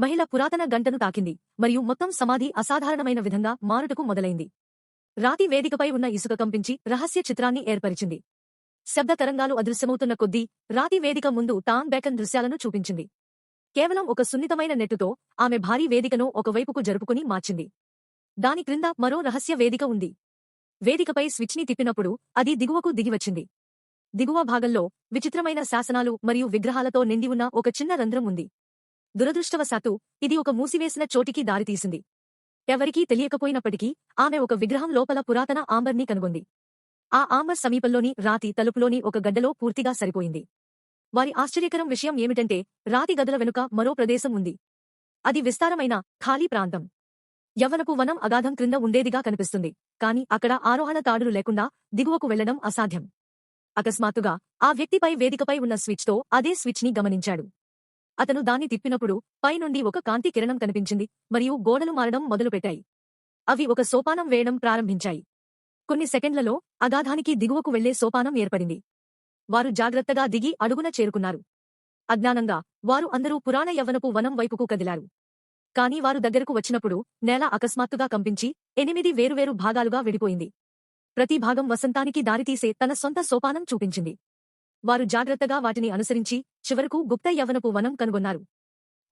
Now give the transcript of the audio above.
మహిళ పురాతన గంటను తాకింది మరియు మొత్తం సమాధి అసాధారణమైన విధంగా మారుటకు మొదలైంది. రాతి వేదికపై ఉన్న ఇసుక కంపించి రహస్య చిత్రాన్ని ఏర్పరిచింది. శబ్ద తరంగాలు అదృశ్యమవుతున్న కొద్దీ రాతి వేదిక ముందు టామ్ బేకన్ దృశ్యాలను చూపించింది. కేవలం ఒక సున్నితమైన నెట్టుతో ఆమె భారీ వేదికను ఒకవైపుకు జరుపుకుని మార్చింది. దాని క్రింద మరో రహస్య వేదిక ఉంది. వేదికపై స్విచ్ని తిప్పినప్పుడు అది దిగువకు దిగివచ్చింది. దిగువ భాగంలో విచిత్రమైన శాసనాలు మరియు విగ్రహాలతో నిండి ఉన్న ఒక చిన్న రంధ్రం ఉంది. దురదృష్టవశాత్తు ఇది ఒక మూసివేసిన చోటికి దారితీసింది. ఎవరికీ తెలియకపోయినప్పటికీ ఆమె ఒక విగ్రహం లోపల పురాతన ఆంబర్ని కనుగొంది. ఆ ఆంబర్ సమీపంలోని రాతి తలుపులోని ఒక గడ్డలో పూర్తిగా సరిపోయింది. వారి ఆశ్చర్యకరం విషయం ఏమిటంటే రాతి గదుల వెనుక మరో ప్రదేశం ఉంది. అది విస్తారమైన ఖాళీ ప్రాంతం. యవ్వనపు వనం అగాధం క్రింద ఉండేదిగా కనిపిస్తుంది, కాని అక్కడ ఆరోహణ తాడులు లేకుండా దిగువకు వెళ్లడం అసాధ్యం. అకస్మాత్తుగా ఆ వ్యక్తిపై వేదికపై ఉన్న స్విచ్తో అదే స్విచ్ని గమనించాడు. అతను దాన్ని తిప్పినప్పుడు పైనుండి ఒక కాంతి కిరణం కనిపించింది మరియు గోడలు మారడం మొదలుపెట్టాయి. అవి ఒక సోపానం వేయడం ప్రారంభించాయి. కొన్ని సెకండ్లలో అగాధానికి దిగువకు వెళ్లే సోపానం ఏర్పడింది. వారు జాగ్రత్తగా దిగి అడుగున చేరుకున్నారు. అజ్ఞానంగా వారు అందరూ పురాణ యవ్వనపు వనం వైపుకు కదిలారు. కాని వారు దగ్గరకు వచ్చినప్పుడు నేల అకస్మాత్తుగా కంపించి 8 వేరువేరు భాగాలుగా విడిపోయింది. ప్రతి భాగం వసంతానికి దారితీసే తన సొంత సోపానం చూపించింది. వారు జాగ్రత్తగా వాటిని అనుసరించి చివరకు గుప్త యవ్వనపు వనం కనుగొన్నారు.